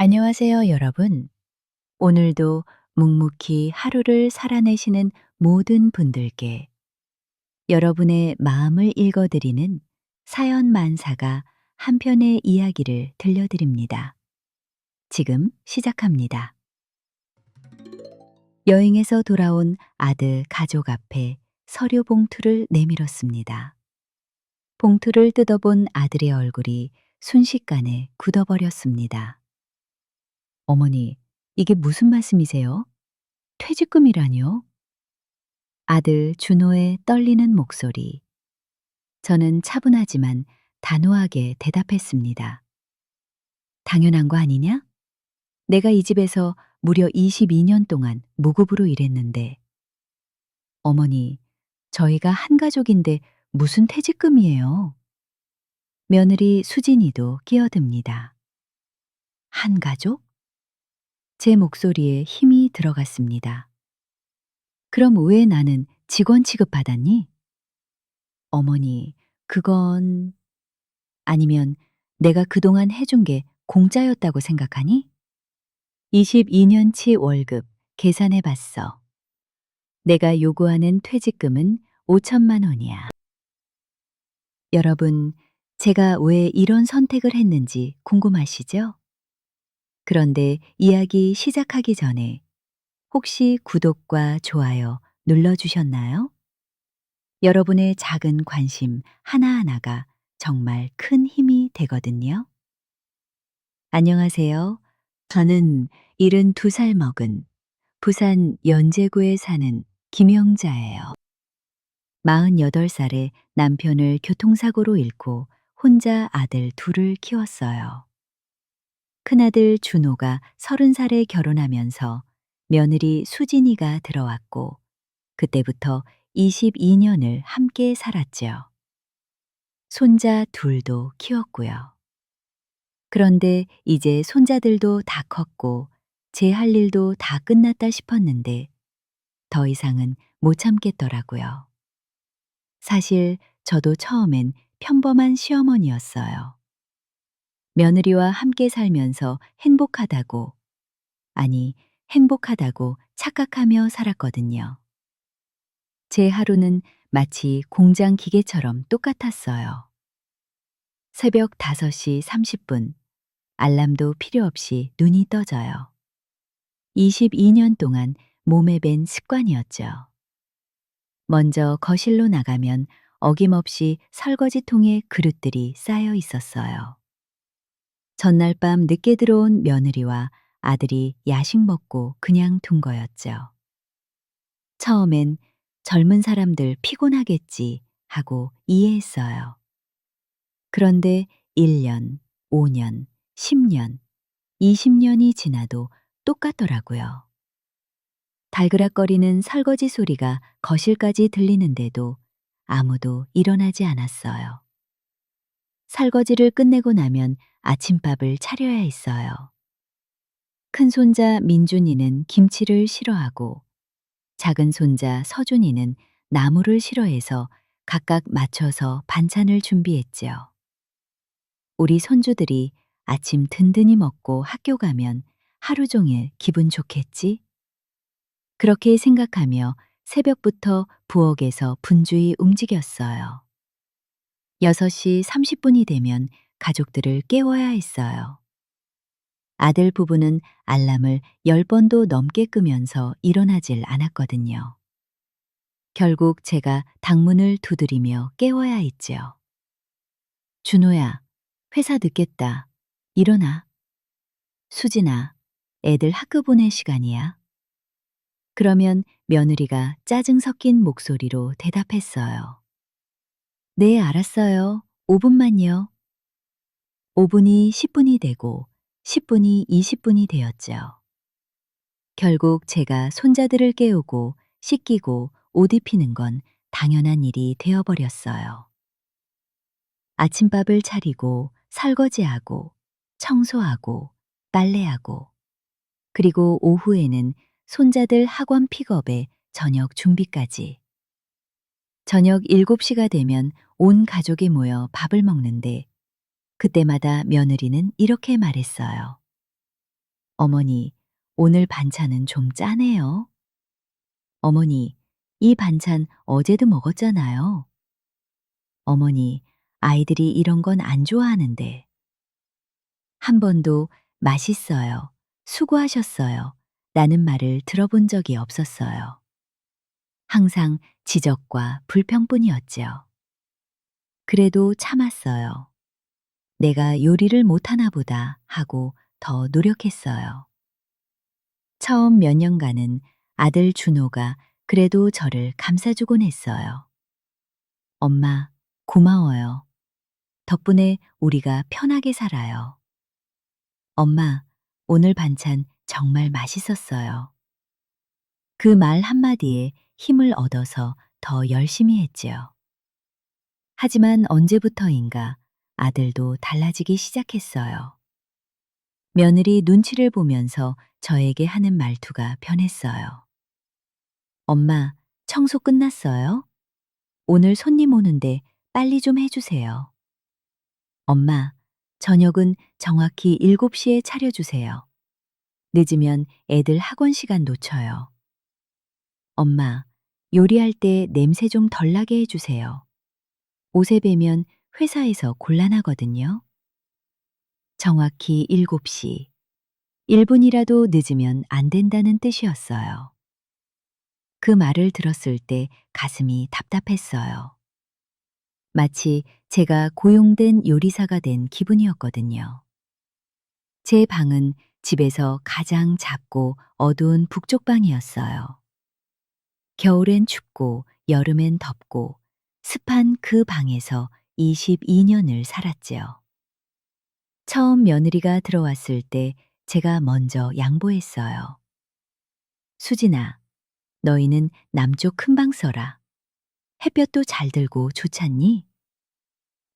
안녕하세요, 여러분. 오늘도 묵묵히 하루를 살아내시는 모든 분들께 여러분의 마음을 읽어드리는 사연 만사가 한 편의 이야기를 들려드립니다. 지금 시작합니다. 여행에서 돌아온 아들 가족 앞에 서류 봉투를 내밀었습니다. 봉투를 뜯어본 아들의 얼굴이 순식간에 굳어버렸습니다. 어머니, 이게 무슨 말씀이세요? 퇴직금이라뇨? 아들 준호의 떨리는 목소리. 저는 차분하지만 단호하게 대답했습니다. 당연한 거 아니냐? 내가 이 집에서 무려 22년 동안 무급으로 일했는데. 어머니, 저희가 한 가족인데 무슨 퇴직금이에요? 며느리 수진이도 끼어듭니다. 한 가족? 제 목소리에 힘이 들어갔습니다. 그럼 왜 나는 직원 취급받았니? 어머니, 그건 아니면 내가 그동안 해준 게 공짜였다고 생각하니? 22년치 월급 계산해 봤어. 내가 요구하는 퇴직금은 5천만 원이야. 여러분, 제가 왜 이런 선택을 했는지 궁금하시죠? 그런데 이야기 시작하기 전에 혹시 구독과 좋아요 눌러주셨나요? 여러분의 작은 관심 하나하나가 정말 큰 힘이 되거든요. 안녕하세요. 저는 72살 먹은 부산 연제구에 사는 김영자예요. 48살에 남편을 교통사고로 잃고 혼자 아들 둘을 키웠어요. 큰아들 준호가 30살에 결혼하면서 며느리 수진이가 들어왔고 그때부터 22년을 함께 살았죠. 손자 둘도 키웠고요. 그런데 이제 손자들도 다 컸고 제 할 일도 다 끝났다 싶었는데 더 이상은 못 참겠더라고요. 사실 저도 처음엔 평범한 시어머니였어요. 며느리와 함께 살면서 행복하다고, 아니, 행복하다고 착각하며 살았거든요. 제 하루는 마치 공장 기계처럼 똑같았어요. 새벽 5시 30분, 알람도 필요 없이 눈이 떠져요. 22년 동안 몸에 밴 습관이었죠. 먼저 거실로 나가면 어김없이 설거지통에 그릇들이 쌓여 있었어요. 전날 밤 늦게 들어온 며느리와 아들이 야식 먹고 그냥 둔 거였죠. 처음엔 젊은 사람들 피곤하겠지 하고 이해했어요. 그런데 1년, 5년, 10년, 20년이 지나도 똑같더라고요. 달그락거리는 설거지 소리가 거실까지 들리는데도 아무도 일어나지 않았어요. 설거지를 끝내고 나면 아침밥을 차려야 했어요. 큰 손자 민준이는 김치를 싫어하고 작은 손자 서준이는 나물을 싫어해서 각각 맞춰서 반찬을 준비했지요. 우리 손주들이 아침 든든히 먹고 학교 가면 하루 종일 기분 좋겠지? 그렇게 생각하며 새벽부터 부엌에서 분주히 움직였어요. 6시 30분이 되면 가족들을 깨워야 했어요. 아들 부부는 알람을 10번도 넘게 끄면서 일어나질 않았거든요. 결국 제가 당문을 두드리며 깨워야 했지요. 준호야, 회사 늦겠다. 일어나. 수진아, 애들 학교 보낼 시간이야. 그러면 며느리가 짜증 섞인 목소리로 대답했어요. 네, 알았어요. 5분만요. 5분이 10분이 되고 10분이 20분이 되었죠. 결국 제가 손자들을 깨우고 씻기고 옷 입히는 건 당연한 일이 되어버렸어요. 아침밥을 차리고 설거지하고 청소하고 빨래하고 그리고 오후에는 손자들 학원 픽업에 저녁 준비까지. 저녁 7시가 되면 온 가족이 모여 밥을 먹는데 그때마다 며느리는 이렇게 말했어요. 어머니, 오늘 반찬은 좀 짜네요. 어머니, 이 반찬 어제도 먹었잖아요. 어머니, 아이들이 이런 건 안 좋아하는데. 한 번도 맛있어요. 수고하셨어요. 라는 말을 들어본 적이 없었어요. 항상 지적과 불평뿐이었지요. 그래도 참았어요. 내가 요리를 못하나 보다 하고 더 노력했어요. 처음 몇 년간은 아들 준호가 그래도 저를 감싸주곤 했어요. 엄마, 고마워요. 덕분에 우리가 편하게 살아요. 엄마, 오늘 반찬 정말 맛있었어요. 그 말 한마디에 힘을 얻어서 더 열심히 했지요. 하지만 언제부터인가 아들도 달라지기 시작했어요. 며느리 눈치를 보면서 저에게 하는 말투가 변했어요. 엄마, 청소 끝났어요? 오늘 손님 오는데 빨리 좀 해주세요. 엄마, 저녁은 정확히 7시에 차려주세요. 늦으면 애들 학원 시간 놓쳐요. 엄마, 요리할 때 냄새 좀 덜 나게 해주세요. 옷에 배면 회사에서 곤란하거든요. 정확히 7시. 1분이라도 늦으면 안 된다는 뜻이었어요. 그 말을 들었을 때 가슴이 답답했어요. 마치 제가 고용된 요리사가 된 기분이었거든요. 제 방은 집에서 가장 작고 어두운 북쪽 방이었어요. 겨울엔 춥고 여름엔 덥고 습한 그 방에서 22년을 살았지요. 처음 며느리가 들어왔을 때 제가 먼저 양보했어요. 수진아, 너희는 남쪽 큰 방 써라. 햇볕도 잘 들고 좋잖니?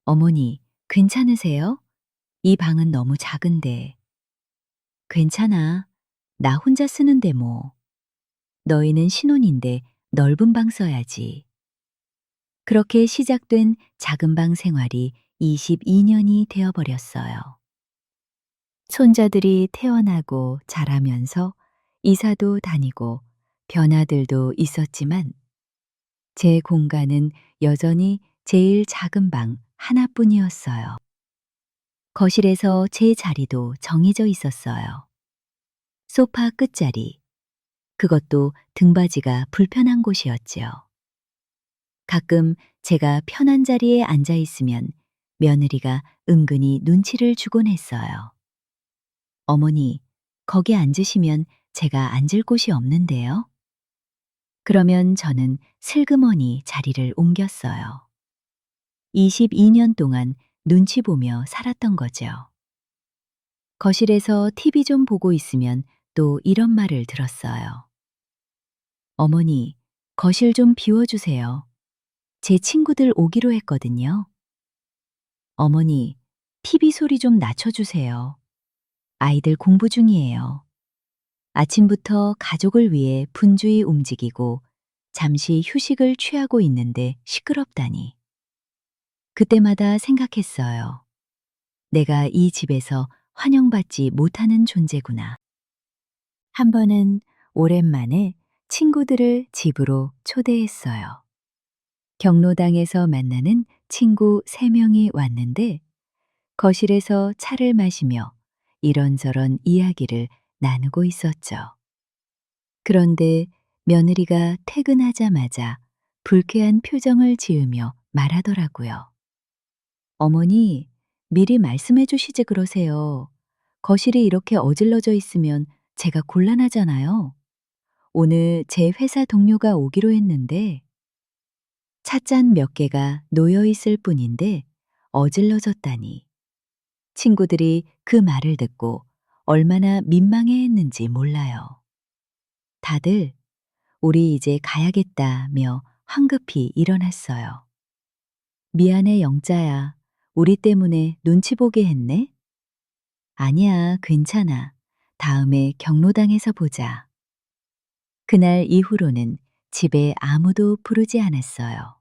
어머니, 괜찮으세요? 이 방은 너무 작은데. 괜찮아. 나 혼자 쓰는데 뭐. 너희는 신혼인데 넓은 방 써야지. 그렇게 시작된 작은 방 생활이 22년이 되어버렸어요. 손자들이 태어나고 자라면서 이사도 다니고 변화들도 있었지만 제 공간은 여전히 제일 작은 방 하나뿐이었어요. 거실에서 제 자리도 정해져 있었어요. 소파 끝자리. 그것도 등받이가 불편한 곳이었지요. 가끔 제가 편한 자리에 앉아 있으면 며느리가 은근히 눈치를 주곤 했어요. 어머니, 거기 앉으시면 제가 앉을 곳이 없는데요. 그러면 저는 슬그머니 자리를 옮겼어요. 22년 동안 눈치 보며 살았던 거죠. 거실에서 TV 좀 보고 있으면 또 이런 말을 들었어요. 어머니, 거실 좀 비워주세요. 제 친구들 오기로 했거든요. 어머니, TV 소리 좀 낮춰주세요. 아이들 공부 중이에요. 아침부터 가족을 위해 분주히 움직이고 잠시 휴식을 취하고 있는데 시끄럽다니. 그때마다 생각했어요. 내가 이 집에서 환영받지 못하는 존재구나. 한 번은 오랜만에 친구들을 집으로 초대했어요. 경로당에서 만나는 친구 3명이 왔는데 거실에서 차를 마시며 이런저런 이야기를 나누고 있었죠. 그런데 며느리가 퇴근하자마자 불쾌한 표정을 지으며 말하더라고요. 어머니, 미리 말씀해 주시지 그러세요. 거실이 이렇게 어질러져 있으면 제가 곤란하잖아요. 오늘 제 회사 동료가 오기로 했는데 찻잔 몇 개가 놓여 있을 뿐인데 어질러졌다니. 친구들이 그 말을 듣고 얼마나 민망해 했는지 몰라요. 다들 우리 이제 가야겠다며 황급히 일어났어요. 미안해 영자야. 우리 때문에 눈치 보게 했네? 아니야, 괜찮아. 다음에 경로당에서 보자. 그날 이후로는 집에 아무도 부르지 않았어요.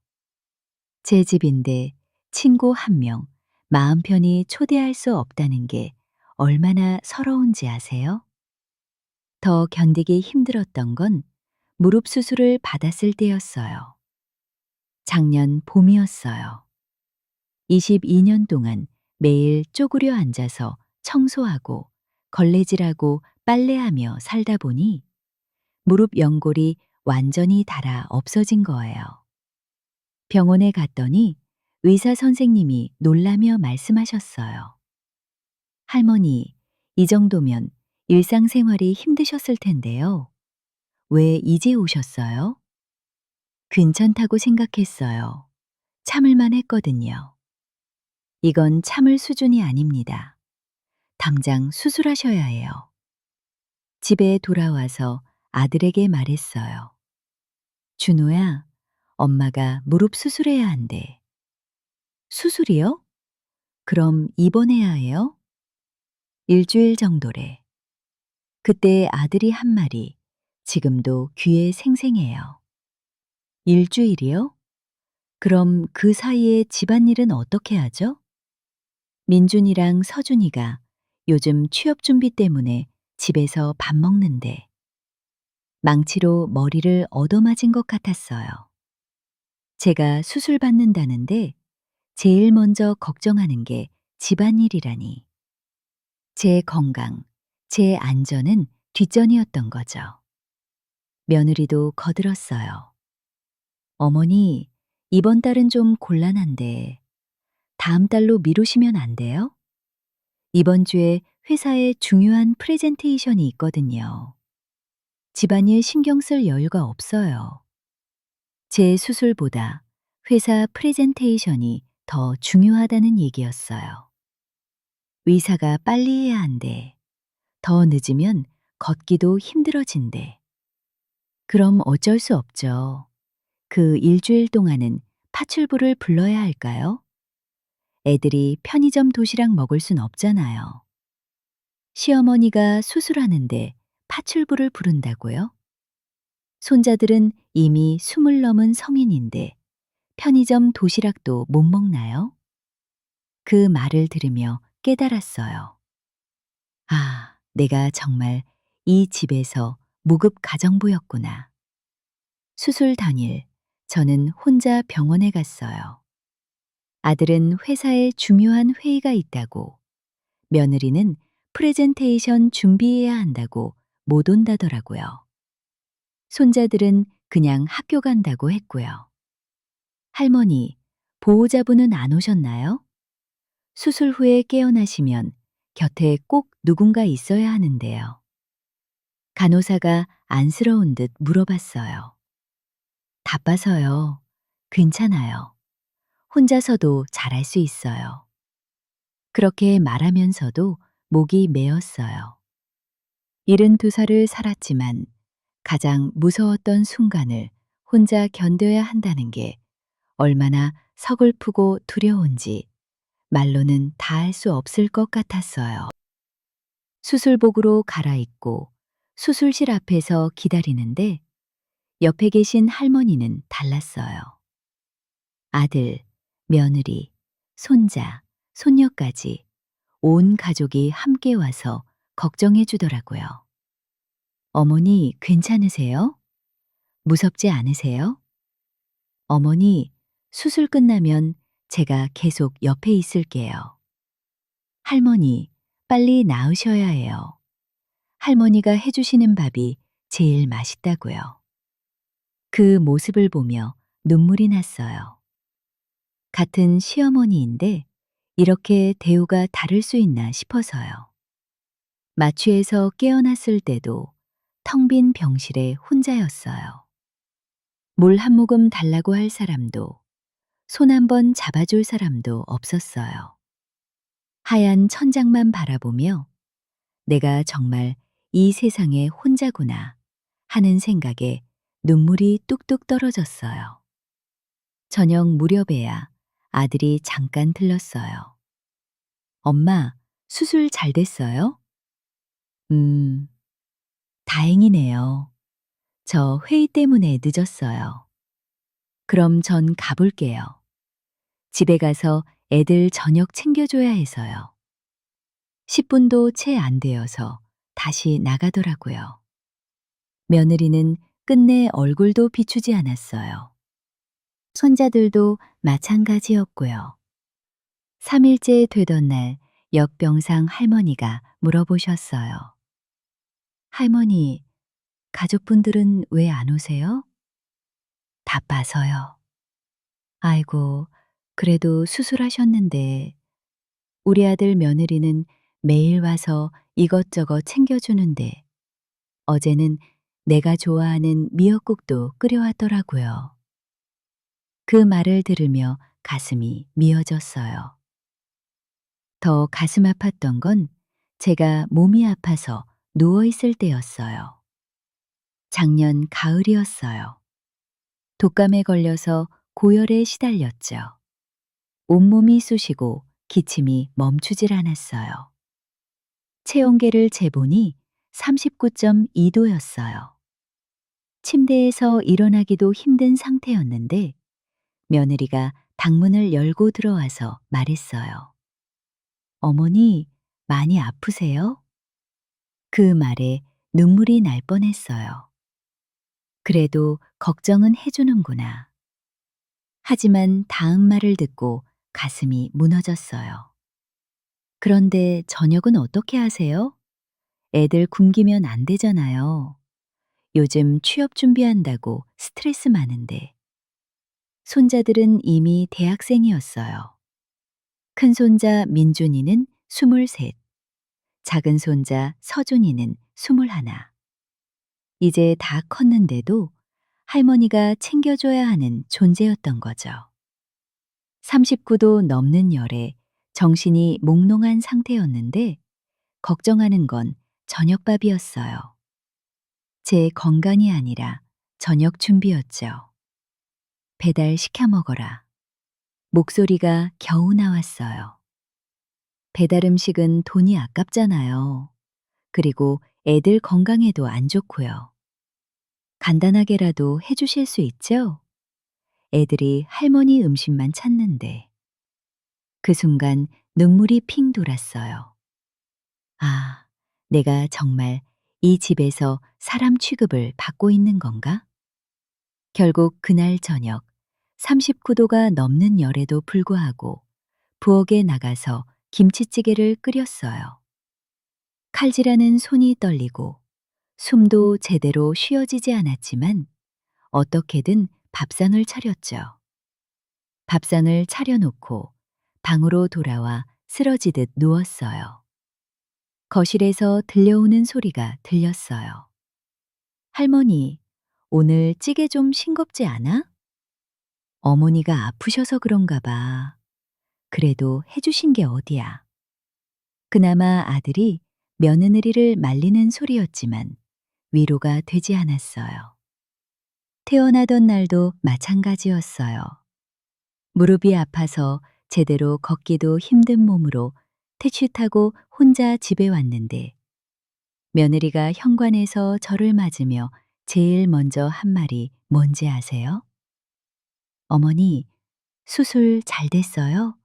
제 집인데 친구 1명, 마음 편히 초대할 수 없다는 게 얼마나 서러운지 아세요? 더 견디기 힘들었던 건 무릎 수술을 받았을 때였어요. 작년 봄이었어요. 22년 동안 매일 쪼그려 앉아서 청소하고 걸레질하고 빨래하며 살다 보니 무릎 연골이 완전히 닳아 없어진 거예요. 병원에 갔더니 의사 선생님이 놀라며 말씀하셨어요. 할머니, 이 정도면 일상생활이 힘드셨을 텐데요. 왜 이제 오셨어요? 괜찮다고 생각했어요. 참을만 했거든요. 이건 참을 수준이 아닙니다. 당장 수술하셔야 해요. 집에 돌아와서 아들에게 말했어요. 준호야, 엄마가 무릎 수술해야 한대. 수술이요? 그럼 입원해야 해요? 일주일 정도래. 그때 아들이 한 말이 지금도 귀에 생생해요. 일주일이요? 그럼 그 사이에 집안일은 어떻게 하죠? 민준이랑 서준이가 요즘 취업 준비 때문에 집에서 밥 먹는데 망치로 머리를 얻어맞은 것 같았어요. 제가 수술 받는다는데 제일 먼저 걱정하는 게 집안일이라니. 제 건강, 제 안전은 뒷전이었던 거죠. 며느리도 거들었어요. 어머니, 이번 달은 좀 곤란한데 다음 달로 미루시면 안 돼요? 이번 주에 회사에 중요한 프레젠테이션이 있거든요. 집안일 신경 쓸 여유가 없어요. 제 수술보다 회사 프레젠테이션이 더 중요하다는 얘기였어요. 의사가 빨리 해야 한대. 더 늦으면 걷기도 힘들어진대. 그럼 어쩔 수 없죠. 그 일주일 동안은 파출부를 불러야 할까요? 애들이 편의점 도시락 먹을 순 없잖아요. 시어머니가 수술하는데 파출부를 부른다고요? 손자들은 이미 20 넘은 성인인데 편의점 도시락도 못 먹나요? 그 말을 들으며 깨달았어요. 아, 내가 정말 이 집에서 무급 가정부였구나. 수술 당일 저는 혼자 병원에 갔어요. 아들은 회사에 중요한 회의가 있다고, 며느리는 프레젠테이션 준비해야 한다고 못 온다더라고요. 손자들은 그냥 학교 간다고 했고요. 할머니, 보호자분은 안 오셨나요? 수술 후에 깨어나시면 곁에 꼭 누군가 있어야 하는데요. 간호사가 안쓰러운 듯 물어봤어요. 바빠서요. 괜찮아요. 혼자서도 잘할 수 있어요. 그렇게 말하면서도 목이 메었어요. 72살을 살았지만 가장 무서웠던 순간을 혼자 견뎌야 한다는 게 얼마나 서글프고 두려운지 말로는 다 할 수 없을 것 같았어요. 수술복으로 갈아입고 수술실 앞에서 기다리는데 옆에 계신 할머니는 달랐어요. 아들, 며느리, 손자, 손녀까지 온 가족이 함께 와서 걱정해 주더라고요. 어머니, 괜찮으세요? 무섭지 않으세요? 어머니, 수술 끝나면 제가 계속 옆에 있을게요. 할머니, 빨리 나으셔야 해요. 할머니가 해주시는 밥이 제일 맛있다고요. 그 모습을 보며 눈물이 났어요. 같은 시어머니인데 이렇게 대우가 다를 수 있나 싶어서요. 마취해서 깨어났을 때도 텅 빈 병실에 혼자였어요. 물 한 모금 달라고 할 사람도 손 한 번 잡아줄 사람도 없었어요. 하얀 천장만 바라보며 내가 정말 이 세상에 혼자구나 하는 생각에 눈물이 뚝뚝 떨어졌어요. 저녁 무렵에야 아들이 잠깐 들렀어요. 엄마, 수술 잘 됐어요? 음, 다행이네요. 저 회의 때문에 늦었어요. 그럼 전 가볼게요. 집에 가서 애들 저녁 챙겨줘야 해서요. 10분도 채 안 되어서 다시 나가더라고요. 며느리는 끝내 얼굴도 비추지 않았어요. 손자들도 마찬가지였고요. 3일째 되던 날 역병상 할머니가 물어보셨어요. 할머니, 가족분들은 왜 안 오세요? 바빠서요. 아이고, 그래도 수술하셨는데 우리 아들 며느리는 매일 와서 이것저것 챙겨주는데 어제는 내가 좋아하는 미역국도 끓여왔더라고요. 그 말을 들으며 가슴이 미어졌어요. 더 가슴 아팠던 건 제가 몸이 아파서 누워있을 때였어요. 작년 가을이었어요. 독감에 걸려서 고열에 시달렸죠. 온몸이 쑤시고 기침이 멈추질 않았어요. 체온계를 재보니 39.2도였어요. 침대에서 일어나기도 힘든 상태였는데 며느리가 방문을 열고 들어와서 말했어요. 어머니, 많이 아프세요? 그 말에 눈물이 날 뻔했어요. 그래도 걱정은 해주는구나. 하지만 다음 말을 듣고 가슴이 무너졌어요. 그런데 저녁은 어떻게 하세요? 애들 굶기면 안 되잖아요. 요즘 취업 준비한다고 스트레스 많은데. 손자들은 이미 대학생이었어요. 큰 손자 민준이는 23, 작은 손자 서준이는 21. 이제 다 컸는데도 할머니가 챙겨줘야 하는 존재였던 거죠. 39도 넘는 열에 정신이 몽롱한 상태였는데 걱정하는 건 저녁밥이었어요. 제 건강이 아니라 저녁 준비였죠. 배달 시켜 먹어라. 목소리가 겨우 나왔어요. 배달 음식은 돈이 아깝잖아요. 그리고 애들 건강에도 안 좋고요. 간단하게라도 해주실 수 있죠? 애들이 할머니 음식만 찾는데. 그 순간 눈물이 핑 돌았어요. 아, 내가 정말 이 집에서 사람 취급을 받고 있는 건가? 결국 그날 저녁 39도가 넘는 열에도 불구하고 부엌에 나가서 김치찌개를 끓였어요. 칼질하는 손이 떨리고 숨도 제대로 쉬어지지 않았지만 어떻게든 밥상을 차렸죠. 밥상을 차려놓고 방으로 돌아와 쓰러지듯 누웠어요. 거실에서 들려오는 소리가 들렸어요. 할머니, 오늘 찌개 좀 싱겁지 않아? 어머니가 아프셔서 그런가 봐. 그래도 해주신 게 어디야. 그나마 아들이 며느리를 말리는 소리였지만 위로가 되지 않았어요. 태어나던 날도 마찬가지였어요. 무릎이 아파서 제대로 걷기도 힘든 몸으로 택시 타고 혼자 집에 왔는데 며느리가 현관에서 저를 맞으며 제일 먼저 한 말이 뭔지 아세요? 어머니, 수술 잘 됐어요?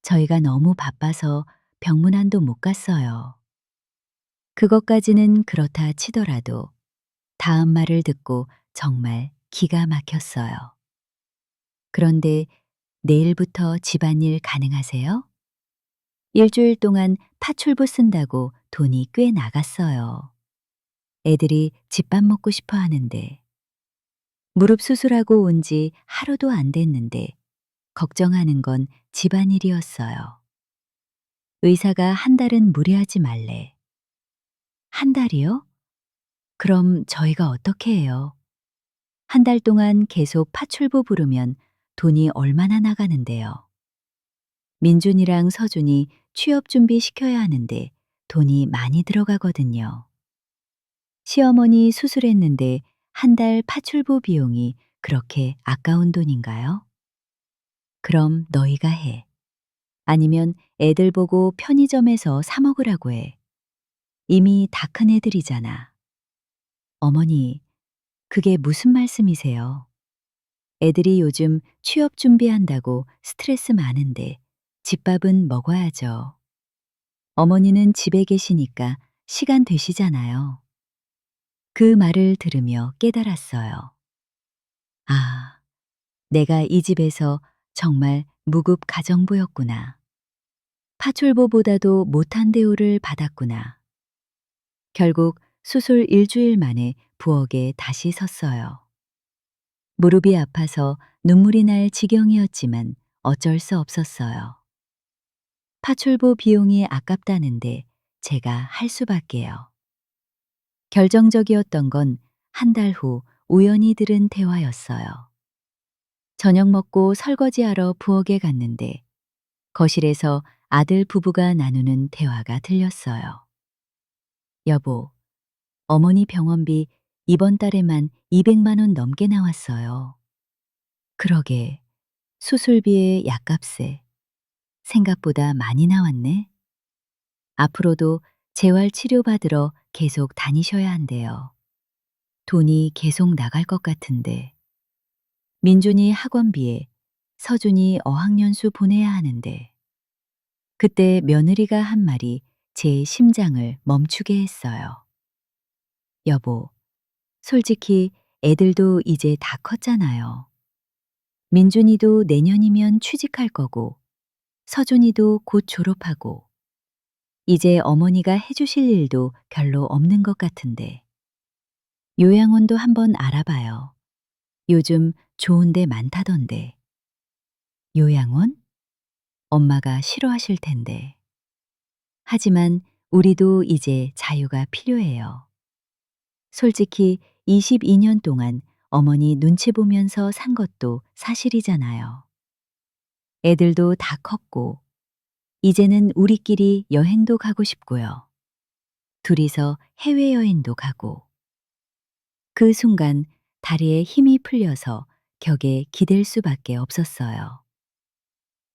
저희가 너무 바빠서 병문안도 못 갔어요. 그것까지는 그렇다 치더라도 다음 말을 듣고 정말 기가 막혔어요. 그런데 내일부터 집안일 가능하세요? 일주일 동안 파출부 쓴다고 돈이 꽤 나갔어요. 애들이 집밥 먹고 싶어 하는데 무릎 수술하고 온 지 하루도 안 됐는데 걱정하는 건 집안일이었어요. 의사가 한 달은 무리하지 말래. 한 달이요? 그럼 저희가 어떻게 해요? 한 달 동안 계속 파출부 부르면 돈이 얼마나 나가는데요. 민준이랑 서준이 취업 준비 시켜야 하는데 돈이 많이 들어가거든요. 시어머니 수술했는데 한 달 파출부 비용이 그렇게 아까운 돈인가요? 그럼 너희가 해. 아니면 애들 보고 편의점에서 사 먹으라고 해. 이미 다 큰 애들이잖아. 어머니, 그게 무슨 말씀이세요? 애들이 요즘 취업 준비한다고 스트레스 많은데 집밥은 먹어야죠. 어머니는 집에 계시니까 시간 되시잖아요. 그 말을 들으며 깨달았어요. 아, 내가 이 집에서 정말 무급 가정부였구나. 파출보보다도 못한 대우를 받았구나. 결국 수술 일주일 만에 부엌에 다시 섰어요. 무릎이 아파서 눈물이 날 지경이었지만 어쩔 수 없었어요. 파출부 비용이 아깝다는데 제가 할 수밖에요. 결정적이었던 건 한 달 후 우연히 들은 대화였어요. 저녁 먹고 설거지하러 부엌에 갔는데 거실에서 아들 부부가 나누는 대화가 들렸어요. 여보, 어머니 병원비 이번 달에만 200만 원 넘게 나왔어요. 그러게, 수술비에 약값에 생각보다 많이 나왔네. 앞으로도 재활 치료 받으러 계속 다니셔야 한대요. 돈이 계속 나갈 것 같은데. 민준이 학원비에 서준이 어학연수 보내야 하는데. 그때 며느리가 한 말이 제 심장을 멈추게 했어요. 여보, 솔직히 애들도 이제 다 컸잖아요. 민준이도 내년이면 취직할 거고, 서준이도 곧 졸업하고, 이제 어머니가 해주실 일도 별로 없는 것 같은데. 요양원도 한번 알아봐요. 요즘 좋은 데 많다던데. 요양원? 엄마가 싫어하실 텐데. 하지만 우리도 이제 자유가 필요해요. 솔직히 22년 동안 어머니 눈치 보면서 산 것도 사실이잖아요. 애들도 다 컸고, 이제는 우리끼리 여행도 가고 싶고요. 둘이서 해외여행도 가고. 그 순간 다리에 힘이 풀려서 격에 기댈 수밖에 없었어요.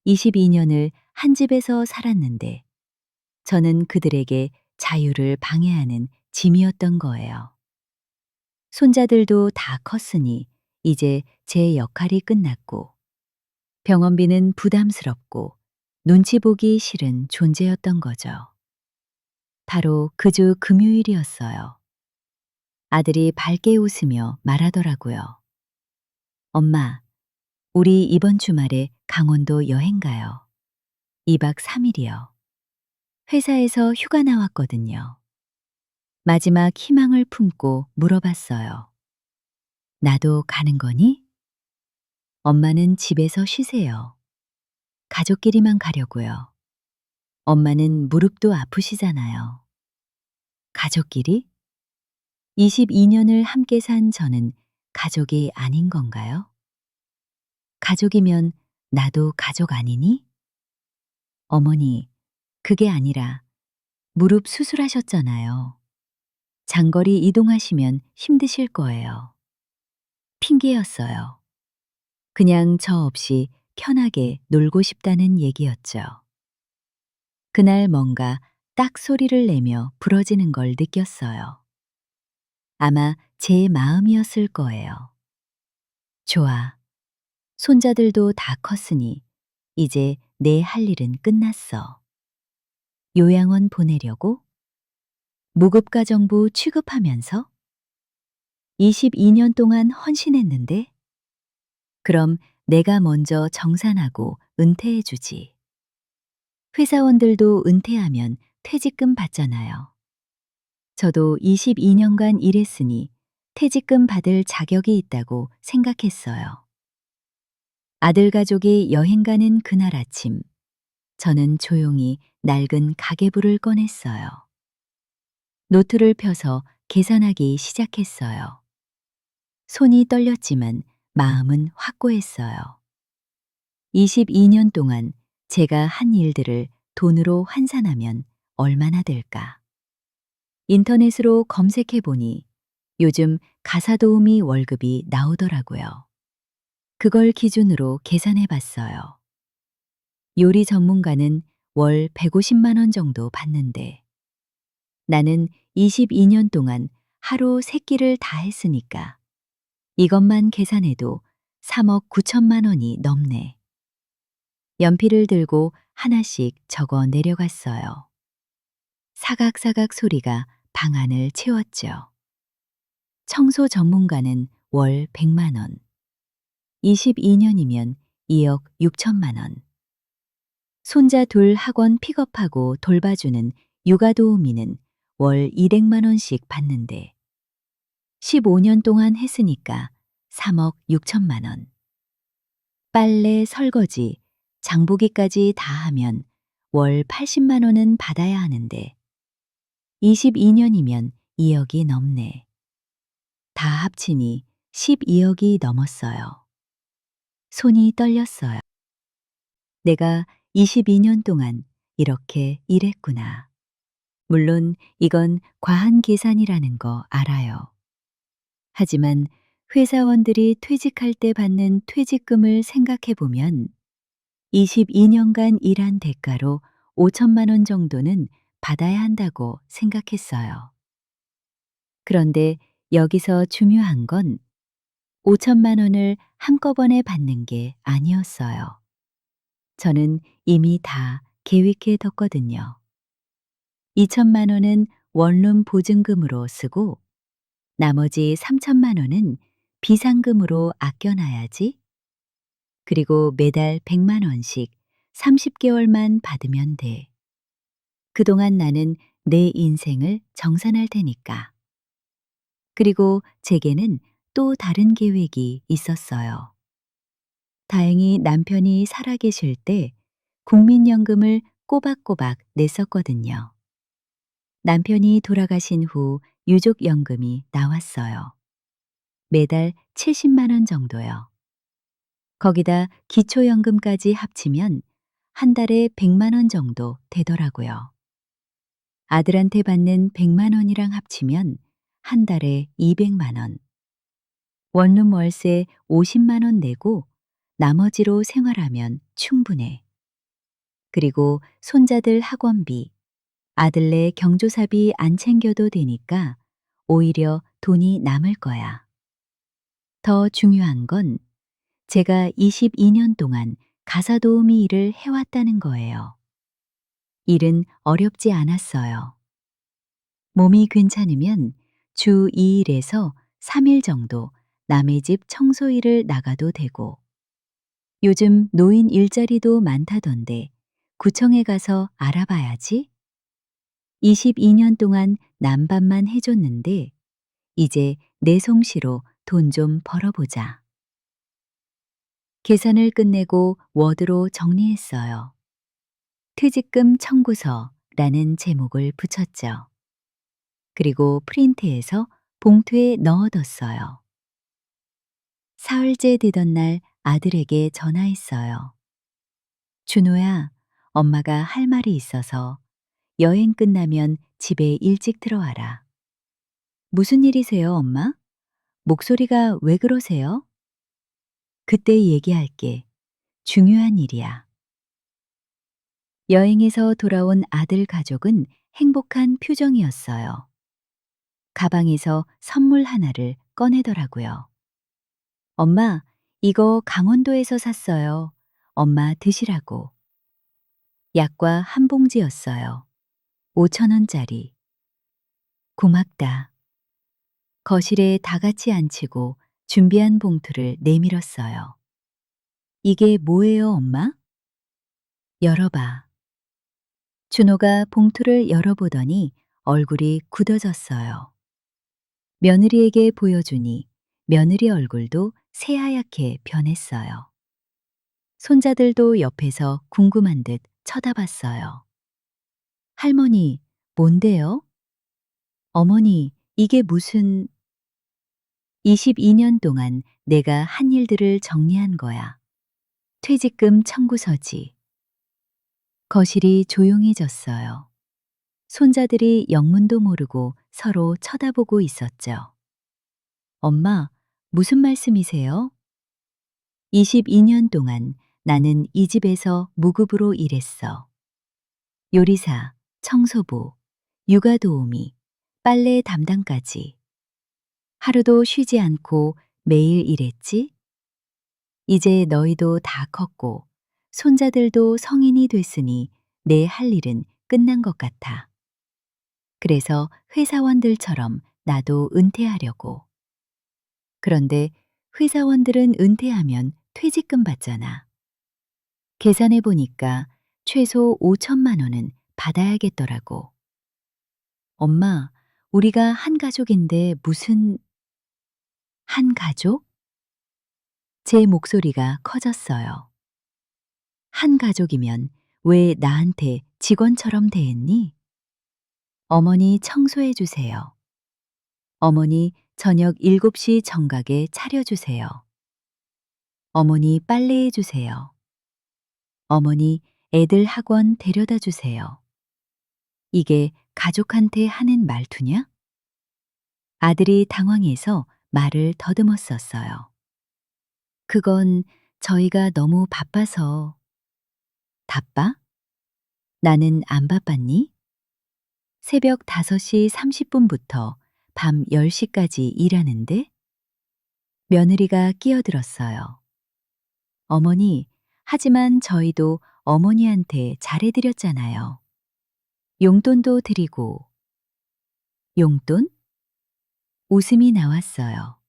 22년을 한 집에서 살았는데 저는 그들에게 자유를 방해하는 짐이었던 거예요. 손자들도 다 컸으니 이제 제 역할이 끝났고 병원비는 부담스럽고 눈치 보기 싫은 존재였던 거죠. 바로 그 주 금요일이었어요. 아들이 밝게 웃으며 말하더라고요. 엄마, 우리 이번 주말에 강원도 여행 가요. 2박 3일이요. 회사에서 휴가 나왔거든요. 마지막 희망을 품고 물어봤어요. 나도 가는 거니? 엄마는 집에서 쉬세요. 가족끼리만 가려고요. 엄마는 무릎도 아프시잖아요. 가족끼리? 22년을 함께 산 저는 가족이 아닌 건가요? 가족이면 나도 가족 아니니? 어머니, 그게 아니라 무릎 수술하셨잖아요. 장거리 이동하시면 힘드실 거예요. 핑계였어요. 그냥 저 없이 편하게 놀고 싶다는 얘기였죠. 그날 뭔가 딱 소리를 내며 부러지는 걸 느꼈어요. 아마 제 마음이었을 거예요. 좋아. 손자들도 다 컸으니 이제 내 할 일은 끝났어. 요양원 보내려고? 무급가정부 취급하면서? 22년 동안 헌신했는데? 그럼 내가 먼저 정산하고 은퇴해주지. 회사원들도 은퇴하면 퇴직금 받잖아요. 저도 22년간 일했으니 퇴직금 받을 자격이 있다고 생각했어요. 아들 가족이 여행 가는 그날 아침, 저는 조용히 낡은 가계부를 꺼냈어요. 노트를 펴서 계산하기 시작했어요. 손이 떨렸지만 마음은 확고했어요. 22년 동안 제가 한 일들을 돈으로 환산하면 얼마나 될까? 인터넷으로 검색해 보니 요즘 가사 도우미 월급이 나오더라고요. 그걸 기준으로 계산해 봤어요. 요리 전문가는 월 150만 원 정도 받는데 나는 22년 동안 하루 3끼를 다 했으니까 이것만 계산해도 3억 9천만 원이 넘네. 연필을 들고 하나씩 적어 내려갔어요. 사각사각 소리가 방 안을 채웠죠. 청소 전문가는 월 100만 원. 22년이면 2억 6천만 원. 손자 둘 학원 픽업하고 돌봐주는 육아도우미는 월 200만 원씩 받는데 15년 동안 했으니까 3억 6천만 원. 빨래, 설거지, 장보기까지 다 하면 월 80만 원은 받아야 하는데 22년이면 2억이 넘네. 다 합치니 12억이 넘었어요. 손이 떨렸어요. 내가 22년 동안 이렇게 일했구나. 물론 이건 과한 계산이라는 거 알아요. 하지만 회사원들이 퇴직할 때 받는 퇴직금을 생각해 보면 22년간 일한 대가로 5천만 원 정도는 받아야 한다고 생각했어요. 그런데 여기서 중요한 건 5천만 원을 한꺼번에 받는 게 아니었어요. 저는 이미 다 계획해 뒀거든요. 2천만 원은 원룸 보증금으로 쓰고 나머지 3천만 원은 비상금으로 아껴놔야지. 그리고 매달 100만 원씩 30개월만 받으면 돼. 그동안 나는 내 인생을 정산할 테니까. 그리고 제게는 또 다른 계획이 있었어요. 다행히 남편이 살아계실 때 국민연금을 꼬박꼬박 냈었거든요. 남편이 돌아가신 후 유족연금이 나왔어요. 매달 70만 원 정도요. 거기다 기초연금까지 합치면 한 달에 100만 원 정도 되더라고요. 아들한테 받는 100만 원이랑 합치면 한 달에 200만 원. 원룸 월세 50만 원 내고 나머지로 생활하면 충분해. 그리고 손자들 학원비, 아들네 경조사비 안 챙겨도 되니까 오히려 돈이 남을 거야. 더 중요한 건 제가 22년 동안 가사도우미 일을 해왔다는 거예요. 일은 어렵지 않았어요. 몸이 괜찮으면 주 2일에서 3일 정도 남의 집 청소 일을 나가도 되고 요즘 노인 일자리도 많다던데 구청에 가서 알아봐야지. 22년 동안 남밥만 해줬는데 이제 내 솜씨로 돈 좀 벌어보자. 계산을 끝내고 워드로 정리했어요. 퇴직금 청구서라는 제목을 붙였죠. 그리고 프린트해서 봉투에 넣어뒀어요. 사흘째 되던 날 아들에게 전화했어요. 준호야, 엄마가 할 말이 있어서 여행 끝나면 집에 일찍 들어와라. 무슨 일이세요, 엄마? 목소리가 왜 그러세요? 그때 얘기할게. 중요한 일이야. 여행에서 돌아온 아들 가족은 행복한 표정이었어요. 가방에서 선물 하나를 꺼내더라고요. 엄마, 이거 강원도에서 샀어요. 엄마 드시라고. 약과 한 봉지였어요. 5천 원짜리. 고맙다. 거실에 다 같이 앉히고 준비한 봉투를 내밀었어요. 이게 뭐예요, 엄마? 열어봐. 준호가 봉투를 열어보더니 얼굴이 굳어졌어요. 며느리에게 보여주니 며느리 얼굴도 새하얗게 변했어요. 손자들도 옆에서 궁금한 듯 쳐다봤어요. 할머니, 뭔데요? 어머니, 이게 무슨... 22년 동안 내가 한 일들을 정리한 거야. 퇴직금 청구서지. 거실이 조용해졌어요. 손자들이 영문도 모르고 서로 쳐다보고 있었죠. 엄마, 무슨 말씀이세요? 22년 동안 나는 이 집에서 무급으로 일했어. 요리사, 청소부, 육아도우미, 빨래 담당까지. 하루도 쉬지 않고 매일 일했지? 이제 너희도 다 컸고 손자들도 성인이 됐으니 내 할 일은 끝난 것 같아. 그래서 회사원들처럼 나도 은퇴하려고. 그런데 회사원들은 은퇴하면 퇴직금 받잖아. 계산해 보니까 최소 5천만 원은 받아야겠더라고. 엄마, 우리가 한 가족인데 무슨 한 가족? 제 목소리가 커졌어요. 한 가족이면 왜 나한테 직원처럼 대했니? 어머니 청소해 주세요. 어머니 저녁 7시 정각에 차려주세요. 어머니 빨래해 주세요. 어머니 애들 학원 데려다 주세요. 이게 가족한테 하는 말투냐? 아들이 당황해서 말을 더듬었었어요. 그건 저희가 너무 바빠서. 바빠? 나는 안 바빴니? 새벽 5시 30분부터 밤 10시까지 일하는데? 며느리가 끼어들었어요. 어머니, 하지만 저희도 어머니한테 잘해드렸잖아요. 용돈도 드리고. 용돈? 웃음이 나왔어요.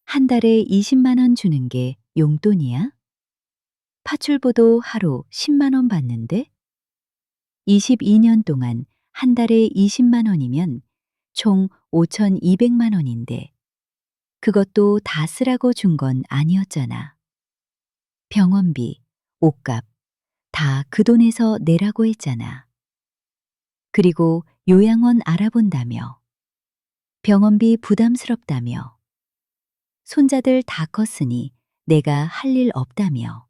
한 달에 20만 원 주는 게 용돈이야? 파출보도 하루 10만 원 받는데? 22년 동안 한 달에 20만 원이면 총 5,200만 원인데 그것도 다 쓰라고 준 건 아니었잖아. 병원비, 옷값 다 그 돈에서 내라고 했잖아. 그리고 요양원 알아본다며. 병원비 부담스럽다며. 손자들 다 컸으니 내가 할 일 없다며.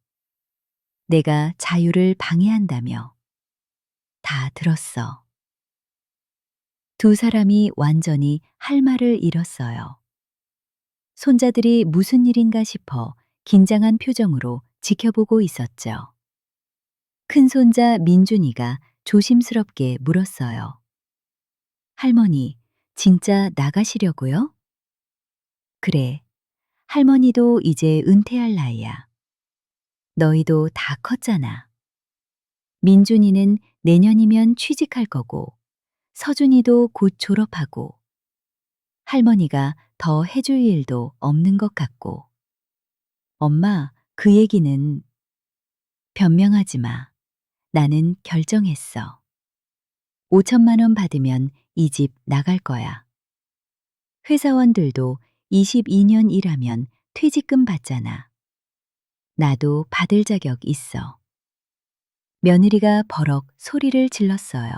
내가 자유를 방해한다며. 다 들었어. 두 사람이 완전히 할 말을 잃었어요. 손자들이 무슨 일인가 싶어 긴장한 표정으로 지켜보고 있었죠. 큰 손자 민준이가 조심스럽게 물었어요. 할머니, 진짜 나가시려고요? 그래. 할머니도 이제 은퇴할 나이야. 너희도 다 컸잖아. 민준이는 내년이면 취직할 거고, 서준이도 곧 졸업하고, 할머니가 더 해줄 일도 없는 것 같고. 엄마, 그 얘기는 변명하지 마. 나는 결정했어. 5천만 원 받으면 이 집 나갈 거야. 회사원들도 22년 일하면 퇴직금 받잖아. 나도 받을 자격 있어. 며느리가 버럭 소리를 질렀어요.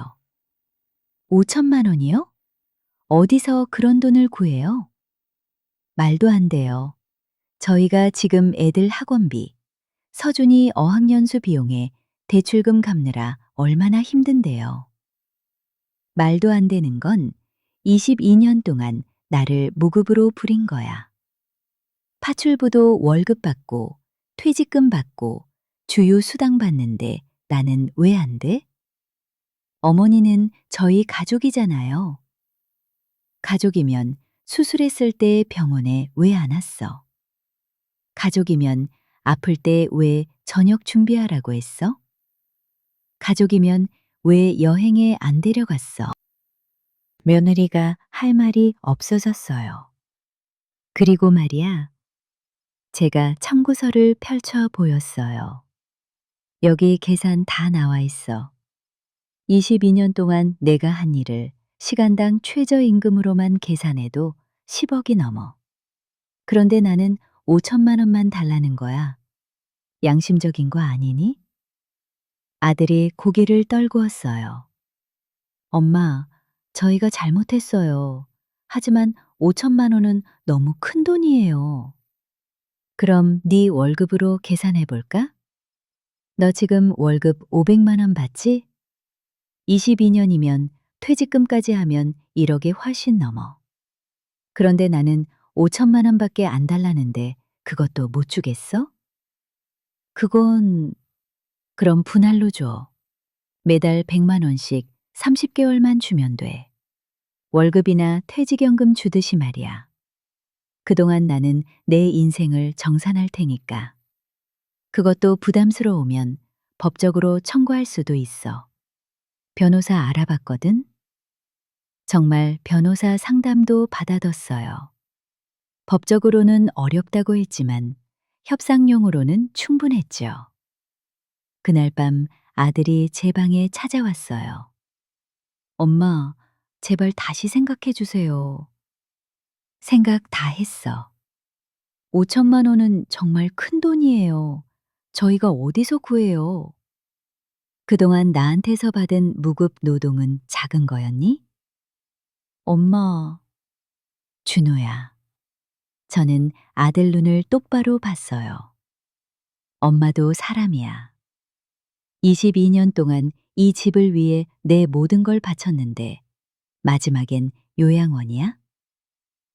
5천만 원이요? 어디서 그런 돈을 구해요? 말도 안 돼요. 저희가 지금 애들 학원비, 서준이 어학연수 비용에 대출금 갚느라 얼마나 힘든데요. 말도 안 되는 건 22년 동안 나를 무급으로 부린 거야. 파출부도 월급 받고 퇴직금 받고 주유 수당 받는데 나는 왜 안 돼? 어머니는 저희 가족이잖아요. 가족이면 수술했을 때 병원에 왜 안 왔어? 가족이면 아플 때 왜 저녁 준비하라고 했어? 가족이면 왜 여행에 안 데려갔어? 며느리가 할 말이 없어졌어요. 그리고 말이야, 제가 청구서를 펼쳐 보였어요. 여기 계산 다 나와 있어. 22년 동안 내가 한 일을 시간당 최저임금으로만 계산해도 10억이 넘어. 그런데 나는 5천만 원만 달라는 거야. 양심적인 거 아니니? 아들이 고개를 떨구었어요. 엄마, 저희가 잘못했어요. 하지만 5천만 원은 너무 큰 돈이에요. 그럼 네 월급으로 계산해 볼까? 너 지금 월급 500만 원 받지? 22년이면 퇴직금까지 하면 1억이 훨씬 넘어. 그런데 나는 5천만 원밖에 안 달라는데 그것도 못 주겠어? 그건 그럼 분할로 줘. 매달 100만 원씩 30개월만 주면 돼. 월급이나 퇴직연금 주듯이 말이야. 그동안 나는 내 인생을 정산할 테니까. 그것도 부담스러우면 법적으로 청구할 수도 있어. 변호사 알아봤거든? 정말 변호사 상담도 받아뒀어요. 법적으로는 어렵다고 했지만 협상용으로는 충분했죠. 그날 밤 아들이 제 방에 찾아왔어요. 엄마, 제발 다시 생각해 주세요. 생각 다 했어. 5천만 원은 정말 큰 돈이에요. 저희가 어디서 구해요? 그동안 나한테서 받은 무급 노동은 작은 거였니? 엄마, 준호야. 저는 아들 눈을 똑바로 봤어요. 엄마도 사람이야. 22년 동안 이 집을 위해 내 모든 걸 바쳤는데 마지막엔 요양원이야?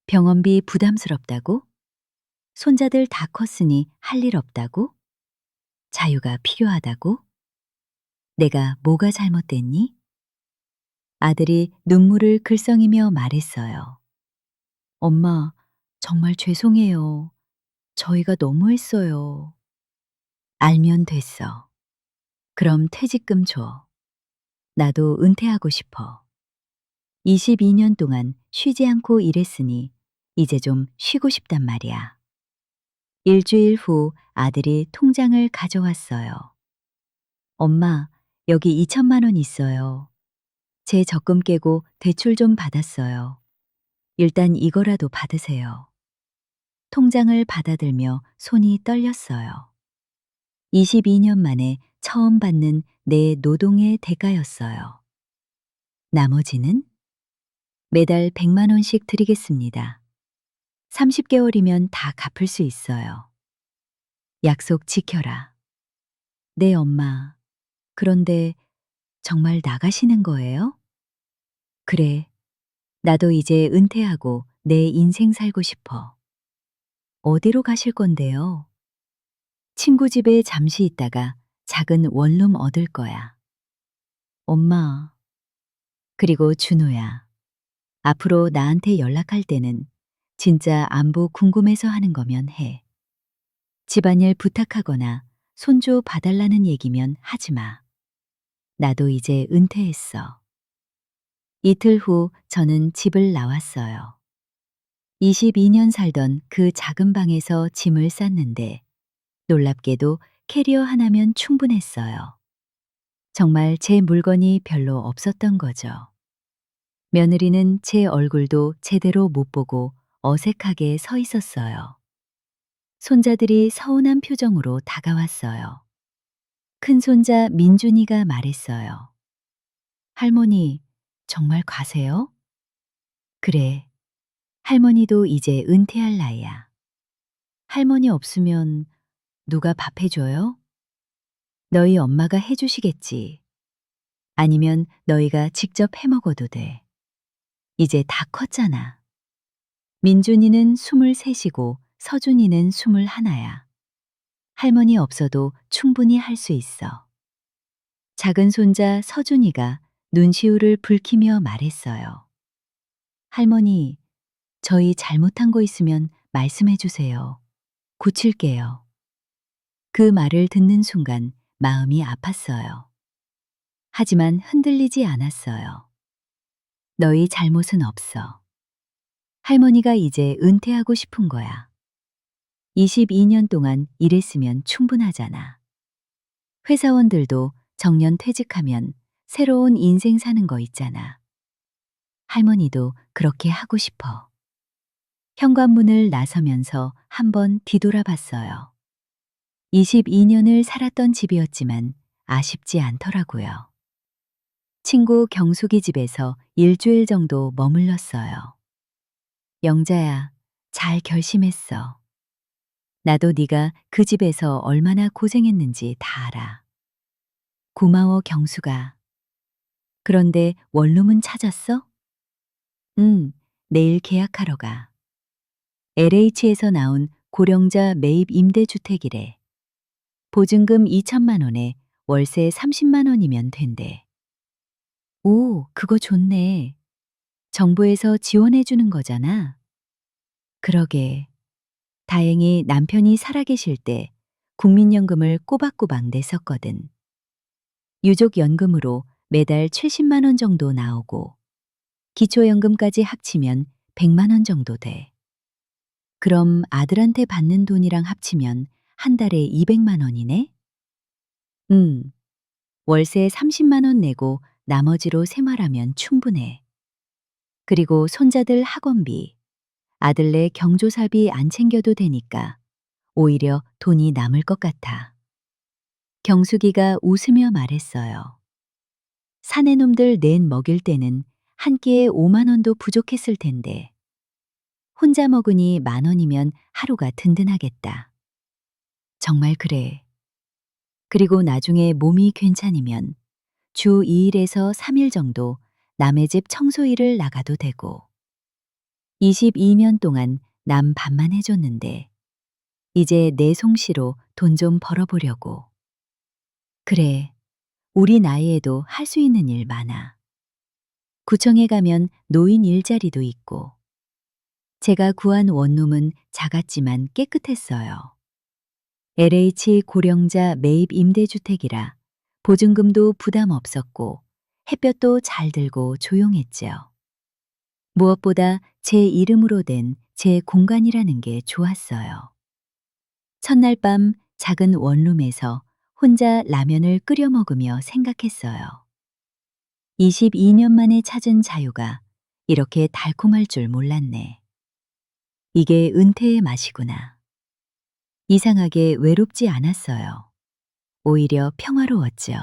병원비 부담스럽다고? 손자들 다 컸으니 할 일 없다고? 자유가 필요하다고? 내가 뭐가 잘못됐니? 아들이 눈물을 글썽이며 말했어요. 엄마, 정말 죄송해요. 저희가 너무했어요. 알면 됐어. 그럼 퇴직금 줘. 나도 은퇴하고 싶어. 22년 동안 쉬지 않고 일했으니 이제 좀 쉬고 싶단 말이야. 일주일 후 아들이 통장을 가져왔어요. 엄마, 여기 2천만 원 있어요. 제 적금 깨고 대출 좀 받았어요. 일단 이거라도 받으세요. 통장을 받아들며 손이 떨렸어요. 22년 만에 처음 받는 내 노동의 대가였어요. 나머지는 매달 100만 원씩 드리겠습니다. 30개월이면 다 갚을 수 있어요. 약속 지켜라. 네, 엄마. 그런데 정말 나가시는 거예요? 그래. 나도 이제 은퇴하고 내 인생 살고 싶어. 어디로 가실 건데요? 친구 집에 잠시 있다가 작은 원룸 얻을 거야. 엄마. 그리고 준호야. 앞으로 나한테 연락할 때는 진짜 안부 궁금해서 하는 거면 해. 집안일 부탁하거나 손주 봐달라는 얘기면 하지 마. 나도 이제 은퇴했어. 이틀 후 저는 집을 나왔어요. 22년 살던 그 작은 방에서 짐을 쌌는데 놀랍게도 캐리어 하나면 충분했어요. 정말 제 물건이 별로 없었던 거죠. 며느리는 제 얼굴도 제대로 못 보고 어색하게 서 있었어요. 손자들이 서운한 표정으로 다가왔어요. 큰 손자 민준이가 말했어요. 할머니, 정말 가세요? 그래. 할머니도 이제 은퇴할 나이야. 할머니 없으면 누가 밥 해줘요? 너희 엄마가 해주시겠지. 아니면 너희가 직접 해 먹어도 돼. 이제 다 컸잖아. 민준이는 23이고 서준이는 21야. 할머니 없어도 충분히 할 수 있어. 작은 손자 서준이가 눈시울을 붉히며 말했어요. 할머니, 저희 잘못한 거 있으면 말씀해 주세요. 고칠게요. 그 말을 듣는 순간 마음이 아팠어요. 하지만 흔들리지 않았어요. 너희 잘못은 없어. 할머니가 이제 은퇴하고 싶은 거야. 22년 동안 일했으면 충분하잖아. 회사원들도 정년 퇴직하면 새로운 인생 사는 거 있잖아. 할머니도 그렇게 하고 싶어. 현관문을 나서면서 한번 뒤돌아봤어요. 22년을 살았던 집이었지만 아쉽지 않더라고요. 친구 경숙이 집에서 일주일 정도 머물렀어요. 영자야, 잘 결심했어. 나도 네가 그 집에서 얼마나 고생했는지 다 알아. 고마워, 경숙아. 그런데 원룸은 찾았어? 응, 내일 계약하러 가. LH에서 나온 고령자 매입 임대주택이래. 보증금 2천만 원에 월세 30만 원이면 된대. 오, 그거 좋네. 정부에서 지원해 주는 거잖아. 그러게. 다행히 남편이 살아계실 때 국민연금을 꼬박꼬박 냈었거든. 유족연금으로 매달 70만 원 정도 나오고 기초연금까지 합치면 100만 원 정도 돼. 그럼 아들한테 받는 돈이랑 합치면 한 달에 200만 원이네? 응. 월세 30만 원 내고 나머지로 생활하면 충분해. 그리고 손자들 학원비, 아들네 경조사비 안 챙겨도 되니까 오히려 돈이 남을 것 같아. 경숙이가 웃으며 말했어요. 사내 놈들 낸 먹일 때는 한 끼에 5만 원도 부족했을 텐데 혼자 먹으니 10,000원이면 하루가 든든하겠다. 정말 그래. 그리고 나중에 몸이 괜찮으면 주 2일에서 3일 정도 남의 집 청소 일을 나가도 되고 22년 동안 남 밥만 해줬는데 이제 내 솜씨로 돈 좀 벌어보려고. 그래, 우리 나이에도 할 수 있는 일 많아. 구청에 가면 노인 일자리도 있고 제가 구한 원룸은 작았지만 깨끗했어요. LH 고령자 매입 임대주택이라 보증금도 부담 없었고 햇볕도 잘 들고 조용했죠. 무엇보다 제 이름으로 된 제 공간이라는 게 좋았어요. 첫날 밤 작은 원룸에서 혼자 라면을 끓여 먹으며 생각했어요. 22년 만에 찾은 자유가 이렇게 달콤할 줄 몰랐네. 이게 은퇴의 맛이구나. 이상하게 외롭지 않았어요. 오히려 평화로웠죠.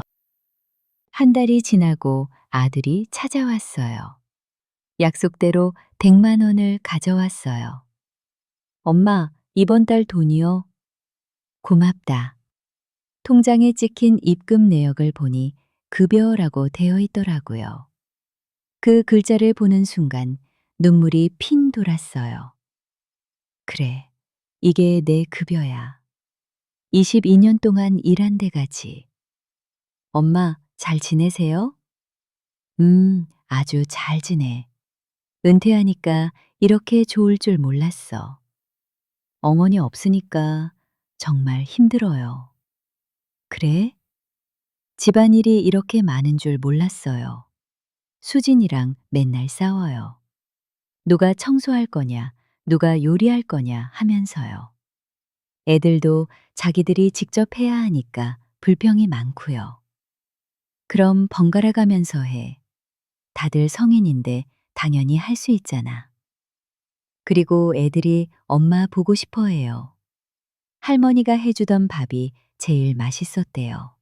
한 달이 지나고 아들이 찾아왔어요. 약속대로 100만 원을 가져왔어요. 엄마, 이번 달 돈이요. 고맙다. 통장에 찍힌 입금 내역을 보니 급여라고 되어 있더라고요. 그 글자를 보는 순간 눈물이 핑 돌았어요. 그래, 이게 내 급여야. 22년 동안 일한 데 가지. 엄마, 잘 지내세요? 아주 잘 지내. 은퇴하니까 이렇게 좋을 줄 몰랐어. 어머니 없으니까 정말 힘들어요. 그래? 집안일이 이렇게 많은 줄 몰랐어요. 수진이랑 맨날 싸워요. 누가 청소할 거냐, 누가 요리할 거냐 하면서요. 애들도 자기들이 직접 해야 하니까 불평이 많고요. 그럼 번갈아 가면서 해. 다들 성인인데 당연히 할 수 있잖아. 그리고 애들이 엄마 보고 싶어 해요. 할머니가 해주던 밥이 제일 맛있었대요.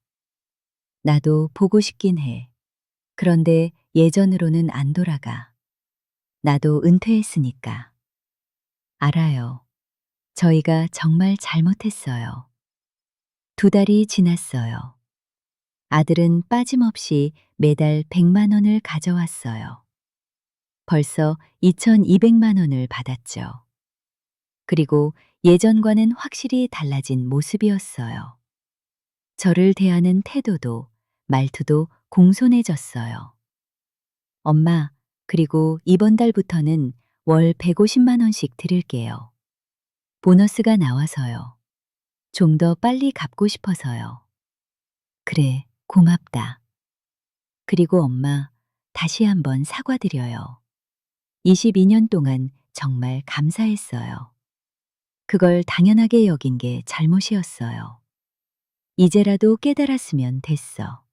나도 보고 싶긴 해. 그런데 예전으로는 안 돌아가. 나도 은퇴했으니까. 알아요. 저희가 정말 잘못했어요. 2달이 지났어요. 아들은 빠짐없이 매달 100만 원을 가져왔어요. 벌써 2,200만 원을 받았죠. 그리고 예전과는 확실히 달라진 모습이었어요. 저를 대하는 태도도 말투도 공손해졌어요. 엄마, 그리고 이번 달부터는 월 150만 원씩 드릴게요. 보너스가 나와서요. 좀 더 빨리 갚고 싶어서요. 그래, 고맙다. 그리고 엄마, 다시 한번 사과드려요. 22년 동안 정말 감사했어요. 그걸 당연하게 여긴 게 잘못이었어요. 이제라도 깨달았으면 됐어.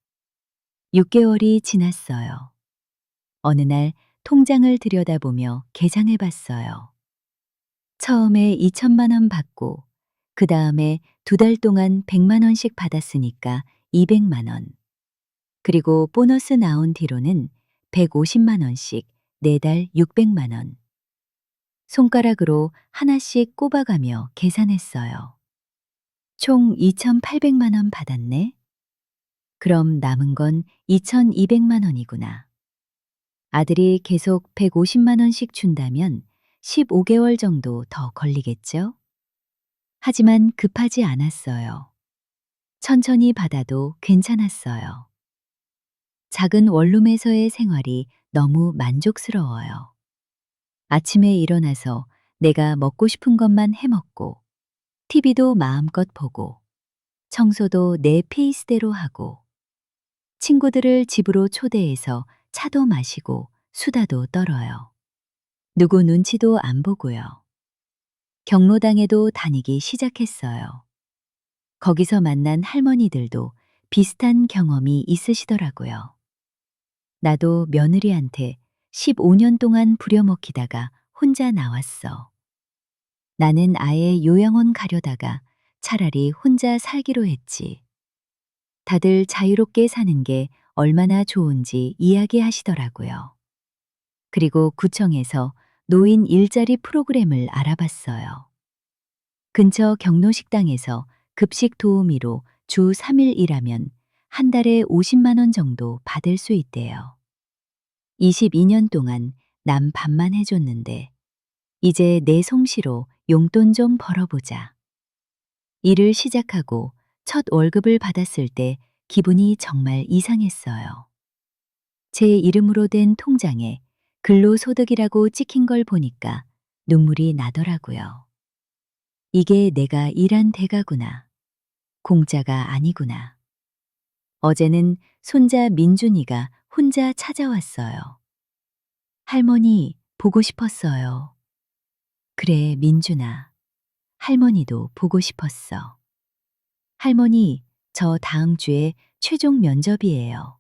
6개월이 지났어요. 어느 날 통장을 들여다보며 계산해 봤어요. 처음에 2천만 원 받고 그 다음에 2달 동안 100만 원씩 받았으니까 200만 원. 그리고 보너스 나온 뒤로는 150만 원씩 4달 600만 원. 손가락으로 하나씩 꼽아가며 계산했어요. 총 2,800만 원 받았네. 그럼 남은 건 2,200만 원이구나. 아들이 계속 150만 원씩 준다면 15개월 정도 더 걸리겠죠? 하지만 급하지 않았어요. 천천히 받아도 괜찮았어요. 작은 원룸에서의 생활이 너무 만족스러워요. 아침에 일어나서 내가 먹고 싶은 것만 해먹고, TV도 마음껏 보고, 청소도 내 페이스대로 하고, 친구들을 집으로 초대해서 차도 마시고 수다도 떨어요. 누구 눈치도 안 보고요. 경로당에도 다니기 시작했어요. 거기서 만난 할머니들도 비슷한 경험이 있으시더라고요. 나도 며느리한테 15년 동안 부려먹히다가 혼자 나왔어. 나는 아예 요양원 가려다가 차라리 혼자 살기로 했지. 다들 자유롭게 사는 게 얼마나 좋은지 이야기하시더라고요. 그리고 구청에서 노인 일자리 프로그램을 알아봤어요. 근처 경로식당에서 급식 도우미로 주 3일 일하면 한 달에 50만 원 정도 받을 수 있대요. 22년 동안 남 밥만 해줬는데 이제 내 솜씨로 용돈 좀 벌어보자. 일을 시작하고 첫 월급을 받았을 때 기분이 정말 이상했어요. 제 이름으로 된 통장에 근로소득이라고 찍힌 걸 보니까 눈물이 나더라고요. 이게 내가 일한 대가구나. 공짜가 아니구나. 어제는 손자 민준이가 혼자 찾아왔어요. 할머니, 보고 싶었어요. 그래, 민준아. 할머니도 보고 싶었어. 할머니, 저 다음 주에 최종 면접이에요.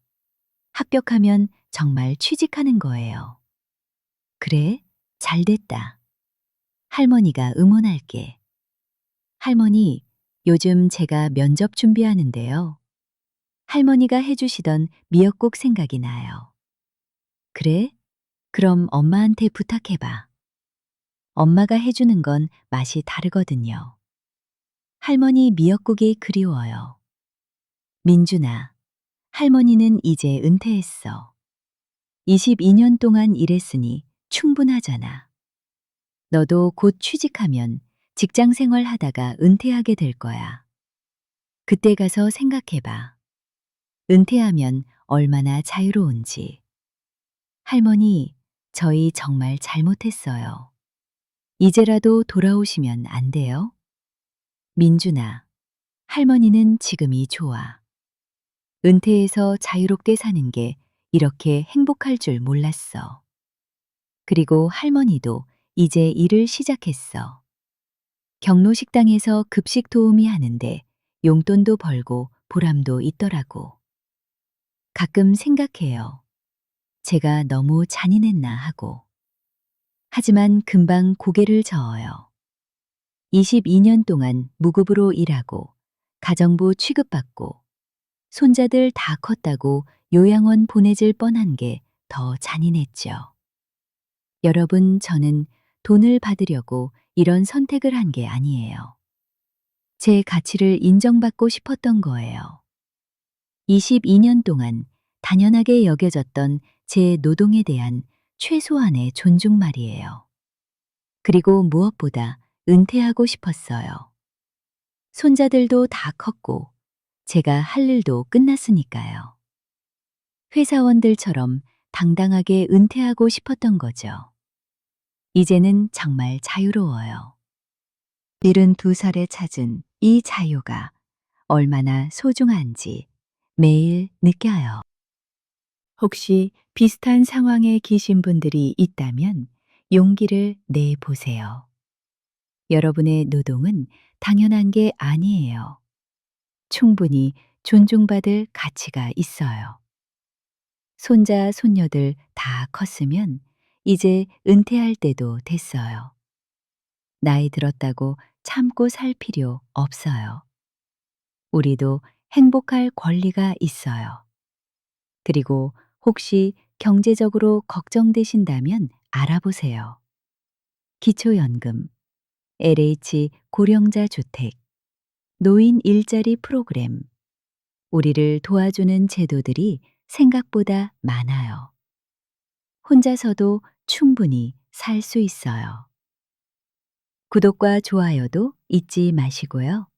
합격하면 정말 취직하는 거예요. 그래? 잘 됐다. 할머니가 응원할게. 할머니, 요즘 제가 면접 준비하는데요. 할머니가 해주시던 미역국 생각이 나요. 그래? 그럼 엄마한테 부탁해봐. 엄마가 해주는 건 맛이 다르거든요. 할머니 미역국이 그리워요. 민준아, 할머니는 이제 은퇴했어. 22년 동안 일했으니 충분하잖아. 너도 곧 취직하면 직장 생활 하다가 은퇴하게 될 거야. 그때 가서 생각해봐. 은퇴하면 얼마나 자유로운지. 할머니, 저희 정말 잘못했어요. 이제라도 돌아오시면 안 돼요? 민준아, 할머니는 지금이 좋아. 은퇴해서 자유롭게 사는 게 이렇게 행복할 줄 몰랐어. 그리고 할머니도 이제 일을 시작했어. 경로식당에서 급식 도우미 하는데 용돈도 벌고 보람도 있더라고. 가끔 생각해요. 제가 너무 잔인했나 하고. 하지만 금방 고개를 저어요. 22년 동안 무급으로 일하고 가정부 취급받고 손자들 다 컸다고 요양원 보내질 뻔한 게 더 잔인했죠. 여러분, 저는 돈을 받으려고 이런 선택을 한 게 아니에요. 제 가치를 인정받고 싶었던 거예요. 22년 동안 당연하게 여겨졌던 제 노동에 대한 최소한의 존중 말이에요. 그리고 무엇보다 은퇴하고 싶었어요. 손자들도 다 컸고 제가 할 일도 끝났으니까요. 회사원들처럼 당당하게 은퇴하고 싶었던 거죠. 이제는 정말 자유로워요. 72살에 찾은 이 자유가 얼마나 소중한지 매일 느껴요. 혹시 비슷한 상황에 계신 분들이 있다면 용기를 내보세요. 여러분의 노동은 당연한 게 아니에요. 충분히 존중받을 가치가 있어요. 손자, 손녀들 다 컸으면 이제 은퇴할 때도 됐어요. 나이 들었다고 참고 살 필요 없어요. 우리도 행복할 권리가 있어요. 그리고 혹시 경제적으로 걱정되신다면 알아보세요. 기초연금, LH 고령자 주택, 노인 일자리 프로그램, 우리를 도와주는 제도들이 생각보다 많아요. 혼자서도 충분히 살 수 있어요. 구독과 좋아요도 잊지 마시고요.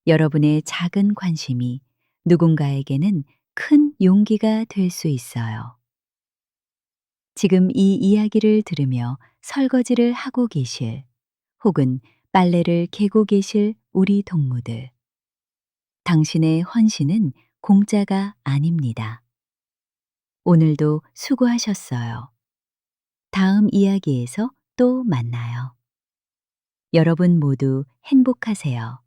여러분의 작은 관심이 누군가에게는 큰 용기가 될 수 있어요. 지금 이 이야기를 들으며 설거지를 하고 계실 혹은 빨래를 개고 계실 우리 동무들. 당신의 헌신은 공짜가 아닙니다. 오늘도 수고하셨어요. 다음 이야기에서 또 만나요. 여러분 모두 행복하세요.